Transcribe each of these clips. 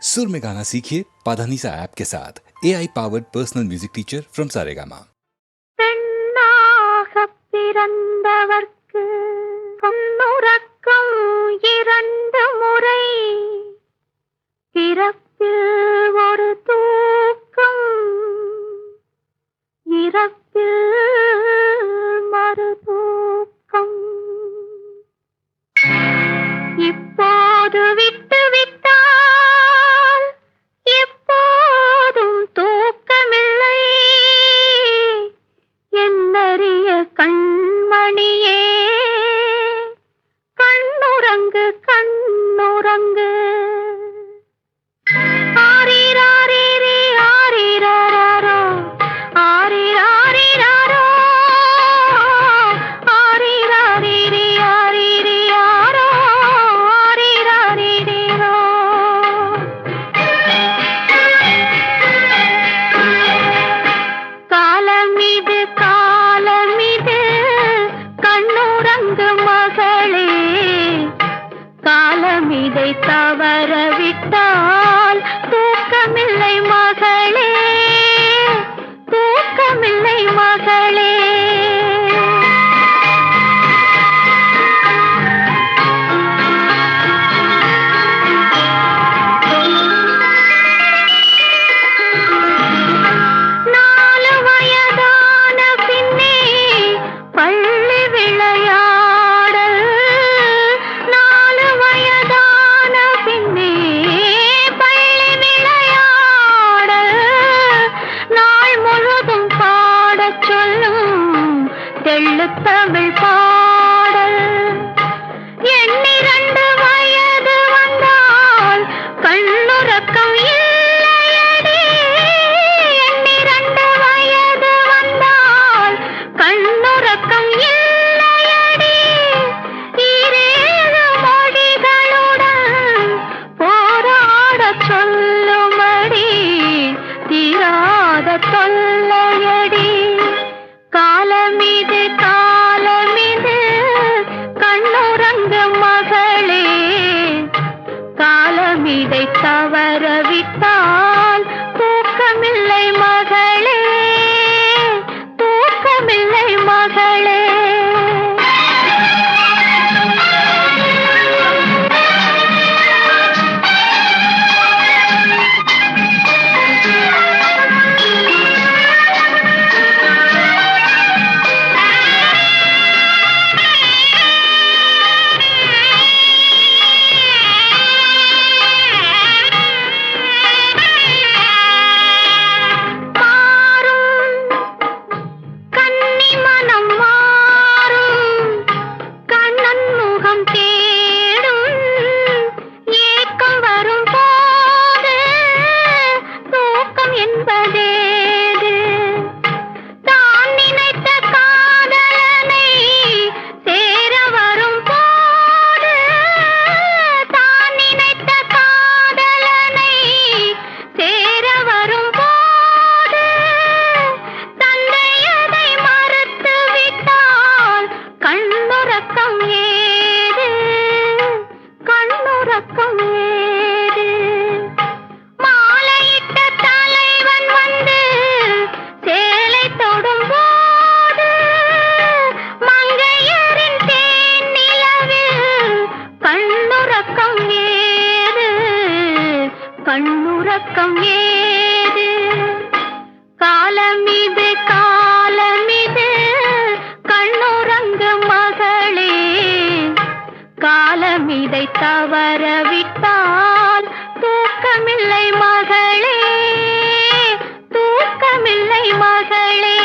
सुर में गाना सीखिए पाधानीसा ऐप के साथ। AI powered personal music teacher from Saregama. பெண்ணாகப் பிறந்தவர்க்கு பொன்னுறக்கம் 2 முறை, பிறப்பில் ஒரு தூக்கம், இறப்பில் மறு தூக்கம். இப்போது விட்டுவிட்டால் எப்போதும் தூக்கமில்லை. என்னறிய கண்மணியே, கண்ணுறங்கு கண்ணுறங்கு. ஆரிராரிரி ஆரிராரோ, ஆரிராரிராரோ, ஆரிராரிரி ஆரிரியாரோ, ஆரிராரிரிரோ. காலமிது காலமிது கண்ணுறங்கு மகளே, காலமிதை தவறவிட்டால் தூக்கமில்லை மகளே, தூக்கமில்லை மகளே. நாலு வயதான பின்னே பள்ளி விளையாடல், நாலு வயதான பின்னே பள்ளி விளையாடல், நாள் முழுதும் பாடச் சொல்லும் தெள்ளுத்தமிழ் பாடல். 2 வயது வந்தால் கண்ணுறக்கம் இல்லையடி, 2 வயது வந்தால் கண்ணுறக்கம் இல்லையடி. 7 மொழிகளுடன் போராடச் சொல்லுமடி, தீராத தொல்லையடி. காலமிது காலமிது கண்ணுறங்கு மகளே, காலமிதை தவறவிட்டால் தூக்கமில்லை மகளே, தூக்கமில்லை மகளே. கன்னிமனம் மாறும், கண்ணன் முகம் தேடும், ஏக்கம் வரும் போது தூக்கம் என்பதேது? தான் நினைத்த காதலனை சேர வரும் போது, தான் நினைத்த காதலனை சேர வரும் போது, தந்தையதை மறுத்து விட்டால் கண்ணுறக்கம் ஏது, கண்ணுறக்கம் ஏது? மாலையிட்ட தலைவன் வந்து சேலை தொடும்போது, மங்கையரின் தேன் நிலவில் கண்ணுறக்கம் ஏது, கண்ணுறக்கம் ஏது? காலமிது காலமிது கண்ணுறங்கு மகளே, காலமிதை தவறவிட்டால் தூக்கமில்லை மகளே, தூக்கமில்லை மகளே.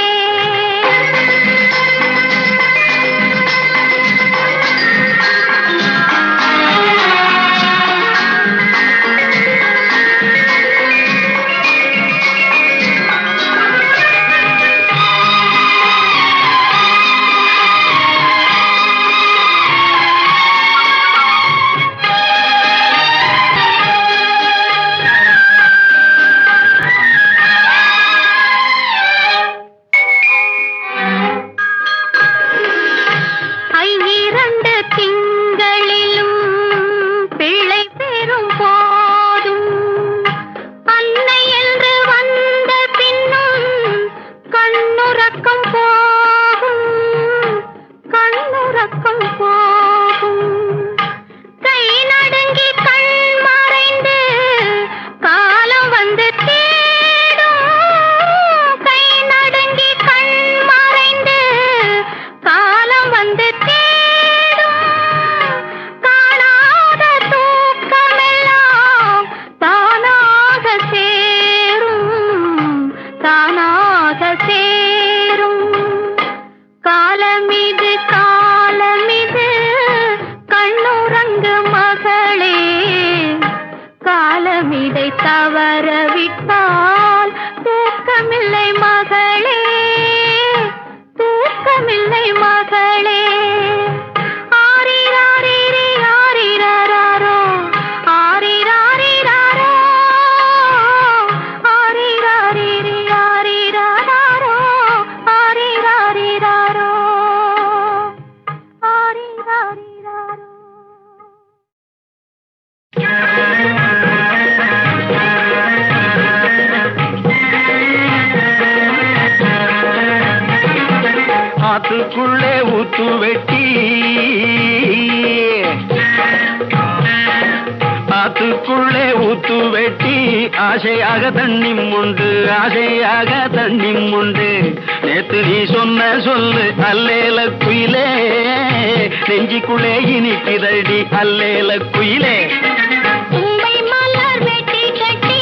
காலம் இதை தவற விட்டால் தூக்கமில்லை மகளே, தூக்கமில்லை மகளே. ஆரிராரிரி ஆரிராரோ, ஆரிராரிராரோ, ஆரிராரிரி ஆரிராரோ, ஆரிராரிராரோ, ஆரிராரிராரோ. ஆத்துக்குள்ளே ஊத்து வெட்டி, ஆத்துக்குள்ளே ஊத்து வெட்டி, ஆசையாக தண்ணி உண்டு, ஆசையாக தண்ணி உண்டு. நேத்து நீ சொன்ன சொல்லு அல்லேல குயிலே, நெஞ்சிக்குள்ளே இனிக்குதடி அல்லேல குயிலே. தும்பை மலர் வெட்டி கட்டி,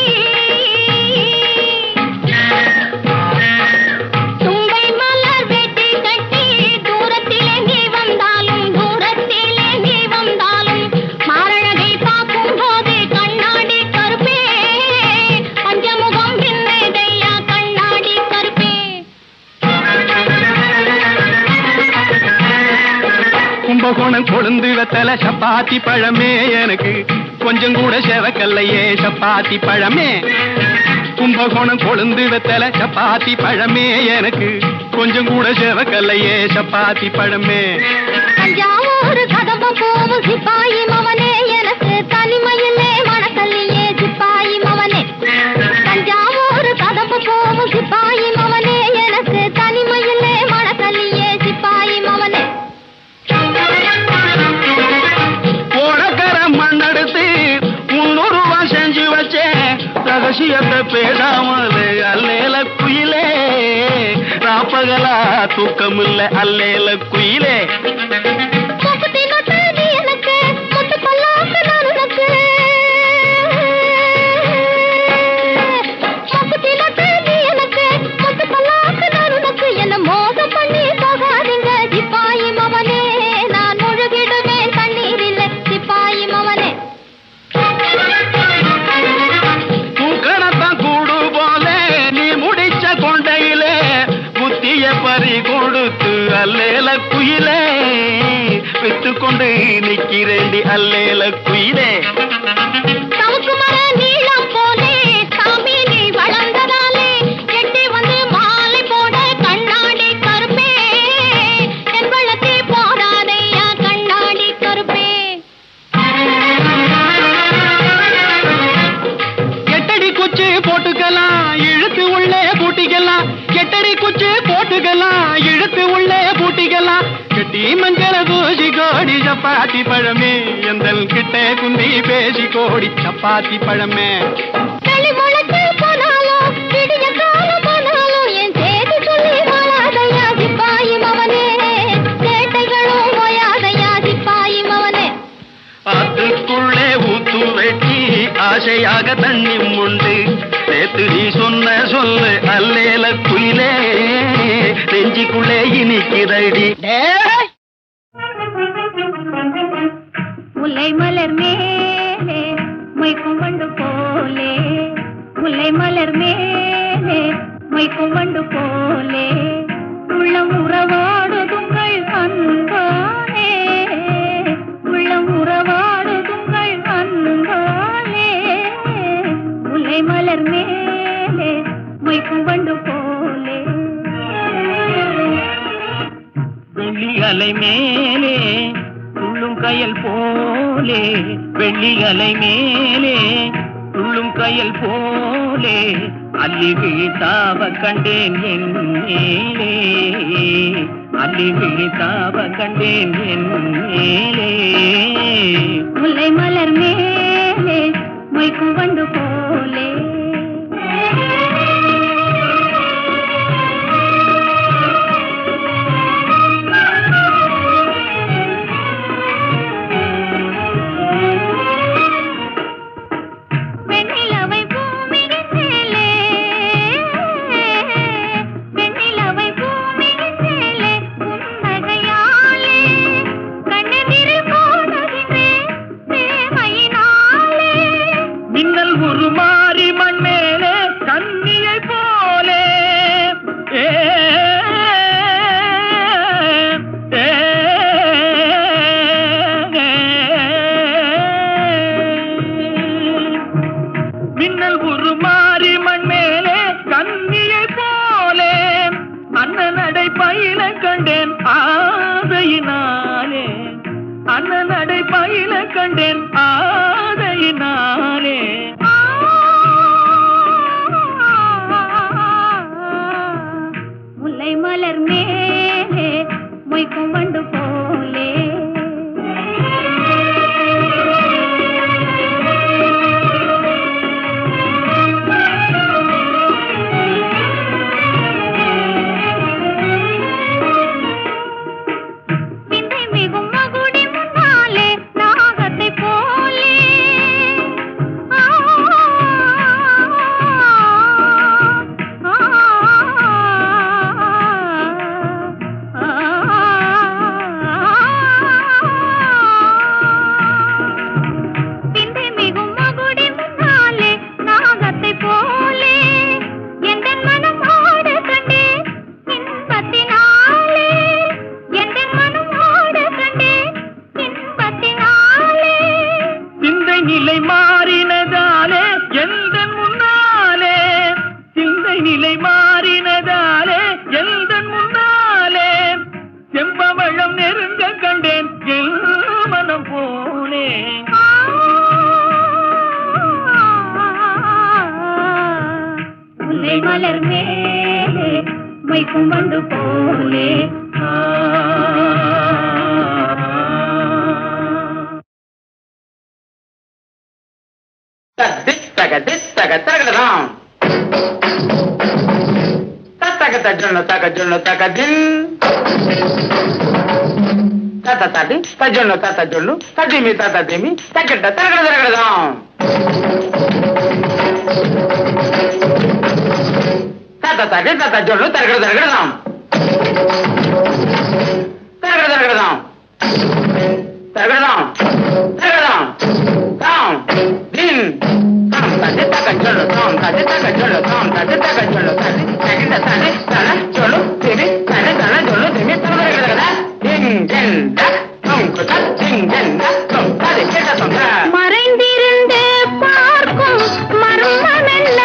தும்பை மலர் வெட்டி கட்டி, தூரத்திலே நீ வந்தாலும், தூரத்திலே நீ வந்தாலும், மாரழகை பார்க்கும் போது கண்ணாடி கருப்பே, பஞ்சமுகம் பின்னதையா கண்ணாடி கருப்பே. கும்பகோணம் கொழுந்து வெத்தல சப்பாத்தி பழமே, எனக்கு கொஞ்சம் கூட செவக்கல்லையே சப்பாத்தி பழமே. கும்பகோணம் கொழுந்து வெத்தல சப்பாத்தி பழமே, எனக்கு கொஞ்சம் கூட செவக்கல்லையே சப்பாத்தி பழமே. தஞ்சாவூர் கதம்ப போவும் சிப்பாயி மவனே, எனக்கு தனிமையிலே மனக்கல்லியே சிப்பாயி மவனே. தஞ்சாவூர் கதம்ப போவும் சிப்பாயி மவனே, எனக்கு தனிமையிலே மனக்கல்லியே சிப்பாயி மவனே. போடக்கர மண்ணெடுத்து 300 ரூபா செஞ்சு வச்சேன், ரகசியத்தை பேசாமலே அல்லேல குயிலே, ராப்பகலா தூக்கமில்ல அல்லேல குயிலே. முக்குத்தி நொட்டு நீ எனக்கு, முத்து பல்லாக்கு நான் உனக்கு. முக்குத்தி நொட்டு நீ எனக்கு, முத்து பல்லாக்கு நான் உனக்கு. என்ன மோசம் பண்ணி போகாதீங்க சிப்பாயி மவனே, நான் முழுகிடுவேன் தண்ணீரில்லை சிப்பாயி மவனே. தூக்கணத்தான் கூடு போல நீ முடிச்ச கொண்டையிலே, புத்திய பறி கொடுத்து அல்லேல குயிலே, விட்டுக்கொண்டு நிக்கிறேண்டி அல்லேல குயிலே. தவுக்கு மர நீளம் போலே சாமி நீ வளர்ந்ததாலே, எட்டி வந்து மாலை போட கண்ணாடி கருப்பே, என் வள்ளத்தை போடாதையா கண்ணாடி கருப்பே. எட்டடி குச்சி போட்டுக்கலாம் இழுத்து உள்ளே பூட்டிக்கலாம், எட்டடி குச்சி போட்டுக்கலாம் இழுத்து உள்ளே பூட்டிக்கலாம். கெட்டி மஞ்சள பூசி கோடி சப்பாத்தி பழமே, எந்தல் கிட்ட குந்தி பேசி கோடி சப்பாத்தி பழமே. வெளி முளைச்சு போனாலும் விடிய காலம் போனாலும், என் சேதி சொல்லி வாழாதையா சிப்பாயி மவனே, சேட்டைகளும் ஓயாதையா சிப்பாயி மவனே. ஆத்துக்குள்ளே ஊத்து வெட்டி, ஆசையாக தண்ணி உண்டு, நேத்து நீ சொன்ன சொல்லு அல்லேல குயிலே, நெஞ்சிக்குள்ளே இனிக்குதடி. முல்லை மலர் மேலே மொய்க்கும் வண்டு போலே, முல்லை மலர் மேலே மொய்க்கும் வண்டு போலே, உள்ளம் உறவாடுதுங்கள் அன்பாலே, உள்ளம் உறவாடுதுங்கள் அன்பாலே, முல்லை மலர் மேலே மொய்க்கும் வண்டு போலே. வெள்ளி அலை மேலே துள்ளும் கயல் போலே, வெள்ளி அலை மேலே துள்ளும் கயல் போலே, அள்ளி விழித்தாவ கண்டேன் என் மேலே, அள்ளி விழித்தாவ கண்டேன் என் மேலே. முல்லை மலர் மேலே மொய்க்கும் வண்டு போலே. வெண்ணிலவை பூமியின் மேலே, வெண்ணிலவை பூமியின் மேலே, புன்னகையாலே கண்ணெதிரில் போடுகின்றேன் பிரேமையினாலே. மின்னல் உருமாறி மண் மேலே கன்னியை போலே மின்னல் உருமாறி மண் மேலே கன்னியை போலே அண்ணனடை பயில கண்டேன் ஆதையினாலே அண்ணனடை பயில கண்டேன் ஆதையினாலே முல்லை மலர் மேலே மொய்க்கும் வண்டு போலே நிலை மாறினதாலே எந்த முன்னாலே சிந்தை நிலை மாறினதாலே எந்த முன்னாலே செம்பவளம் நெருங்க கண்டேன் என் மனம் போலே முல்லை மலர் மேலே மொய்க்கும் வண்டு போலே மறைந்திருந்து பார்க்கும் மர்மமென்ன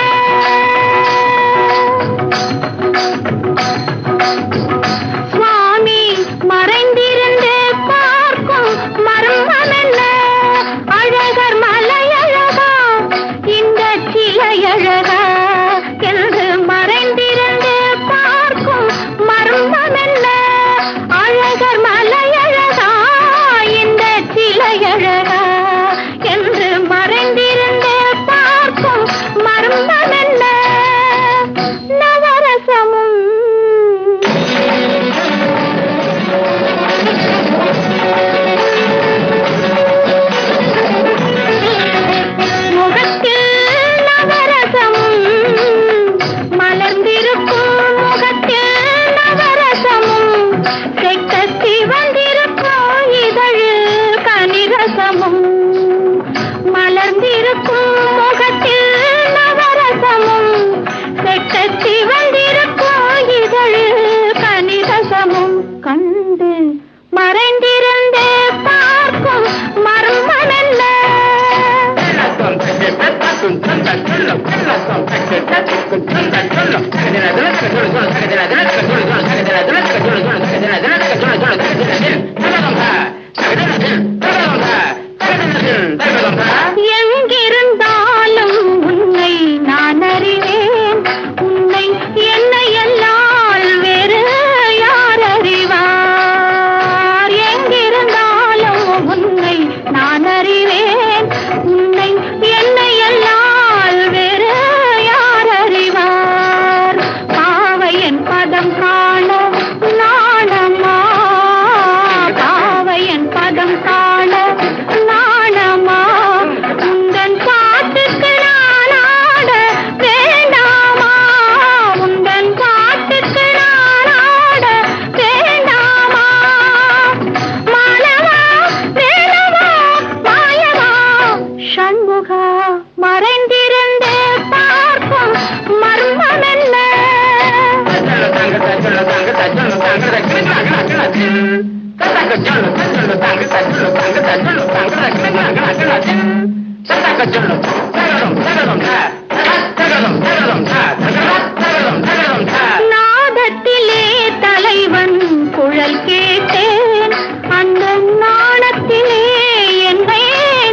சுவாமி மறைந்திருந்து பார்க்கும் மர்மமென்ன அழகர் மலையழகா இந்த சிலையழகா என்று மறைந்திருந்து பார்க்கும் மர்மமென்ன அழகர் மலையழகா இந்த சிலையழகா என்று மறைந்திருந்து பார்க்கும் மர்மமென்ன நவரசமும் முகத்தில் நவரசமும் மலர்ந்திருக்கும் முகத்தில் நவரசமும் செக்கத்தி வந்திருக்கும் இதழில் கனிரசமும் மலர்ந்திருக்கும் முகத்தில் நவரசமும் செக்கத்தி வந்திருக்கும் இதழில் கனிரசமும் கண்டு மறைந்திருந்து பார்க்கும் மர்மமென்ன எங்கிருந்தாலும் உன்னை நான் அறிவேன் உன்னை என்னை எல்லால் வேறு யார் அறிவார் எங்கிருந்தாலும் உன்னை நான் அறிவேன் உன்னை என்னை எல்லால் வேறு யார் அறிவார் பாவையன் பதம் காண நாணமா பாவையன் பதம் காண நாணமா நாதத்திலே தலைவன் குழல் கேட்டேன், அந்த நாணத்திலே என்னை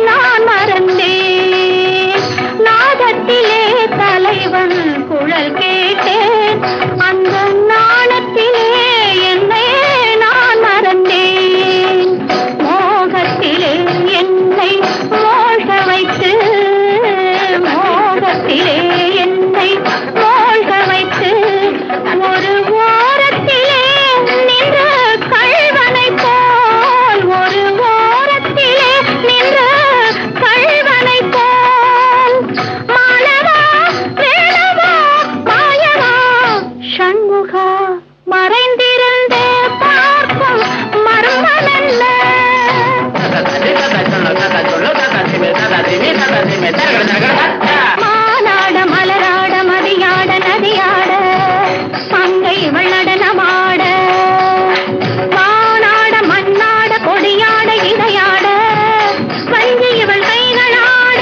நான் மறந்தேன். நாதத்திலே தலைவன் குழல் கேட்டேன், அந்த நாணத்திலே என்னை நான் மறந்தேன். மோகத்திலே என்னை மோக வைத்து, மோகத்திலே என்னை மோக வைத்து, ஒரு ஓரத்திலே நின்ற கள்வனை போல், ஒரு ஓரத்திலே நின்ற கள்வனை போல், மாலவா வேணவா மாயவா சண்முகா மறைந்திருந்தே பார்க்கும் மர்மமென்ன? மானாட மலராட மதியாட நதியாட மங்கை இவள் நடனமாட, வானாட மண்ணாட கொடியாட இதையாட வஞ்சி இவள் கைகளாட,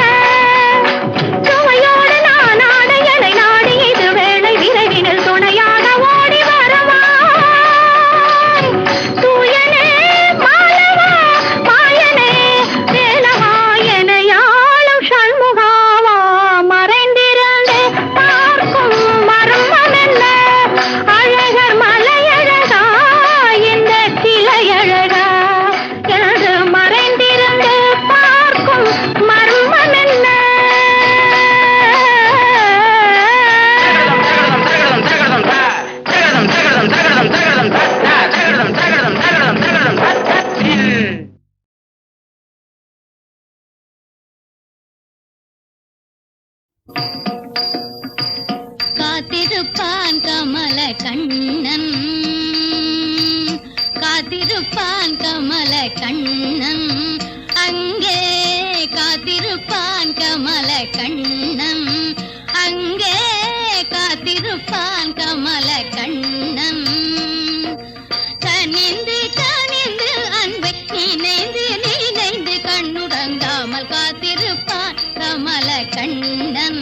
சுவையோடு நானாட எனை நாடி இது வேளை விரைவினில் துணையாக ஓடி வருவாய். தூயனே மாலவா மாயனே வேலவா எனையாளும் சண்முகாவா மறைந்திருந்தே பார்க்கும் மர்மமென்ன? அழகர் மலையழகா இந்த சிலையழகா என்று மறைந்திருந்தே பார்க்கும் மர்மமென்ன? காத்திருப்பான் கமல கண்ணன், காத்திருப்பான் கமல கண்ணன், அங்கே காத்திருப்பான் கமல கண்ணன், அங்கே காத்திருப்பான் கமல கண்ணன். கனிந்து கனிந்து அன்பை நினைந்து நினைந்து கண்ணுறங்காமல் காத்திருப்பான் கமல கண்ணன்.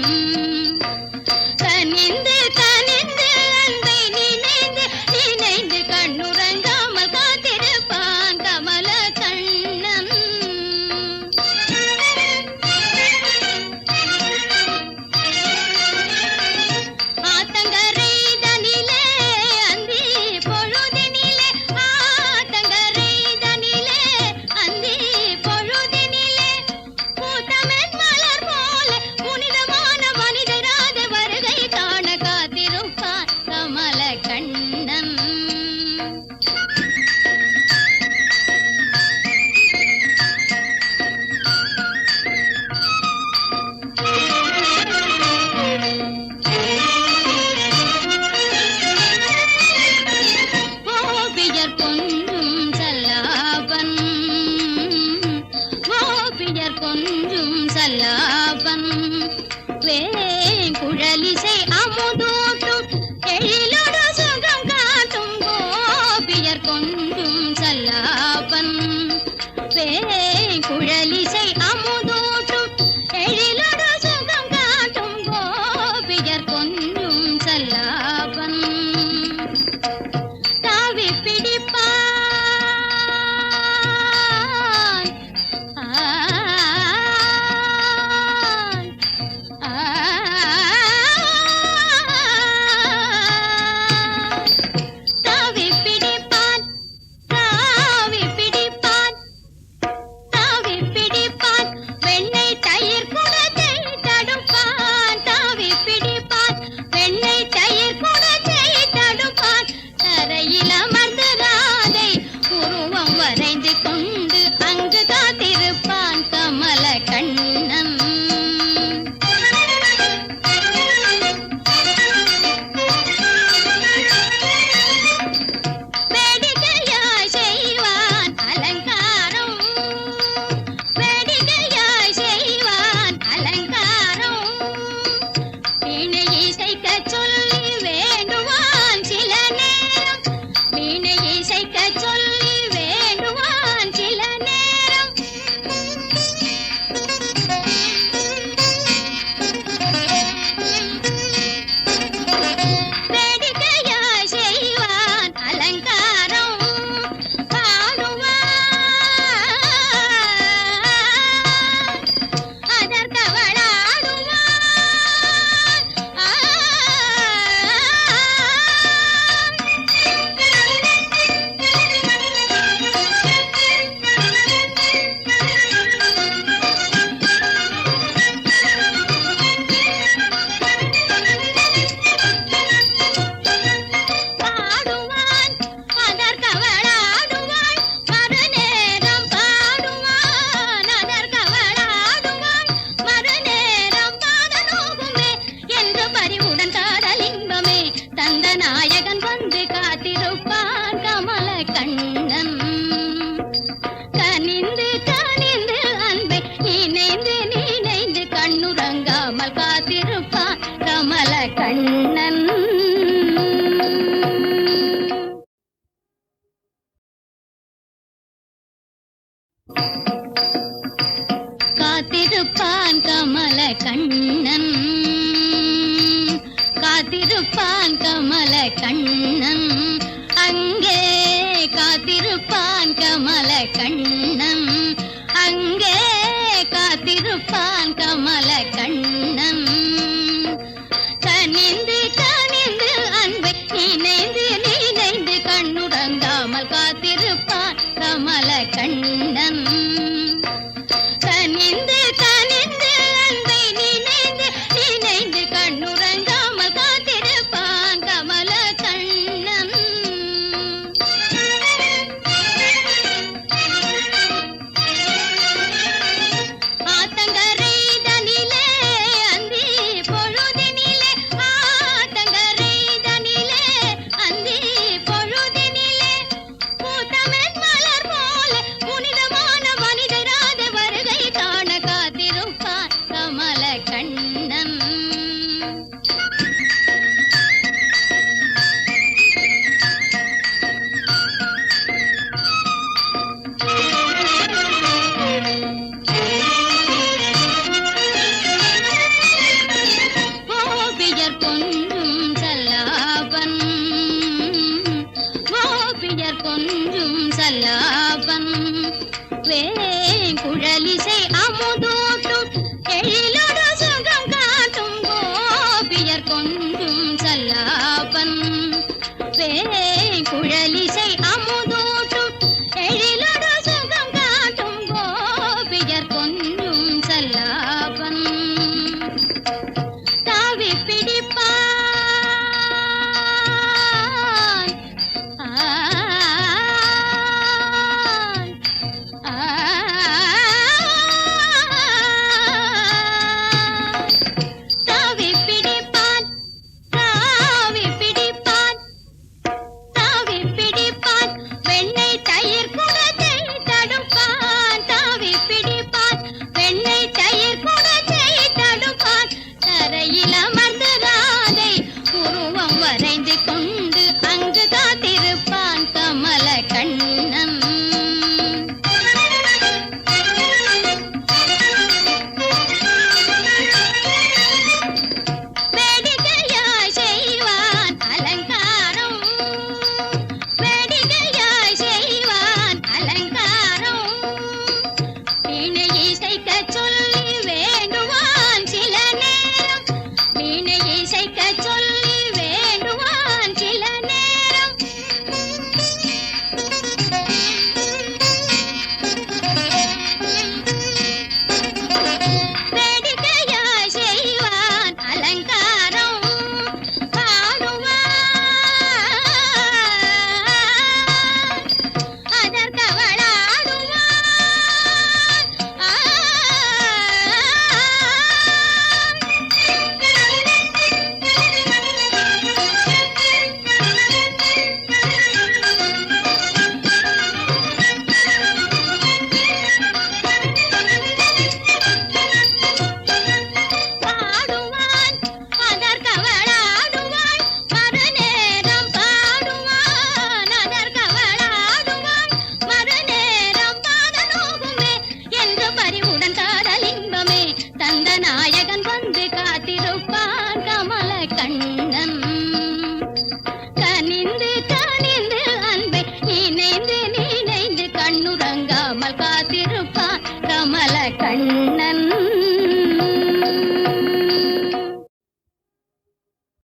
கனிந்து கனிந்து அன்பை நினைந்து நினைந்து கண்ணுறங்காமல் காத்திருப்பான் கமல கண்ணன். ஆத்தங்கரை தனிலே அந்தி பொழுதினிலே, ஆத்தங்கரை தனிலே அந்தி பொழுதினிலே, பூத்தமென் மலர் போல புனிதமான மனிதராக வருகை காண காத்திருப்பான் கமல கண்ணன். கோபியர் கொஞ்சும் சல்லாபன், கோபியர் கொஞ்சும் சல்லாபன், வேங்குழலிசை அமுதூட்டும் எழிலொடு சுகம் காட்டும் கோபியர் கொஞ்சும் சல்லாபன், வேங்குழலிசை அமுதூட்டும் எழிலொடு சுகம் காட்டும் கோபியர் கொஞ்சும் சல்லாபன். தாவி பிடிப்பான் ஆன் ஆன் கமல கண்ணன். காத்திருப்பான் கமல கண்ணன், காத்திருப்பான் கமல கண்ணன், அங்கே காத்திருப்பான் கமல கண்ணன், அங்கே காத்திருப்பான் கமல கண்ணன். கனிந்து கனிந்து அன்பை நினைந்து நினைந்து கண்ணுறங்காமல் காத்திருப்பான் கமல கண்ணன். கனிந்து கனிந்து அன்பை நினைந்து நினைந்து கண்ணுறங்காமல் காத்திருப்பான் கமல கண்ணன். ஆத்தங்கரை தனிலே அந்தி பொழுதினிலே, ஆத்தங்கரை தனிலே அந்தி பொழுதினிலே, பூத்தமென் மலர் போல புனிதமான மனிதராக வருகை காண காத்திருப்பான் கமல கண்ணன். கோபியர் கொஞ்சும் சல்லாபன், கோபியர் கொஞ்சும் சல்லாபன், வேங்குழலிசை அமுதூட்டும் எழிலோடு சுகம் காட்டும் கோபியர் கொஞ்சும் சல்லாபன், வேங்குழலிசை அமுதூட்டும் எழிலோடு சுகம் காட்டும் கோபியர் கொஞ்சும் சல்லாபன். தாவி பிடிப்பான் தாவி பிடிப்பான், தாவி பிடிப்பான், தாவி பிடிப்பான், வெண்ணெய் தயிர் குடத்தை தடுப்பான், தாவி பிடிப்பான், வெண்ணெய் தயிர் குடத்தை தடுப்பான். தரையில் அமர்ந்து ராதை உருவம் வரைந்து கொண்டு அங்கு காத்திருப்பான் கமல கண்ணன். வேடிக்கையாய் செய்வான் அலங்காரம், வேடிக்கையாய் செய்வான் அலங்காரம், வீணை இசைக்கச் சொல்லி வேண்டுவான் சில நேரம், வீணை இசைக்கச் சொல்லி வேண்டுவான் சில நேரம். வேடிக்கையாய் செய்வான் அலங்காரம், பாடுவான் அதற்கவளாடுவான். பாடுவான் அதற்கவளாடுவாள், மறுநேரம் பாடுவான் அதற்கவளாடுவாள், மறுநேரம் பாடலோகுமே என்று பரிவுடன் காதல் இன்பமே தந்த நாயகன் வந்து காத்திருப்பான் கமல கண்ணன். கனிந்து கனிந்து அன்பை நினைந்து நினைந்து கண்ணுறங்காமல் காத்திருப்பான் கமல கண்ணன்.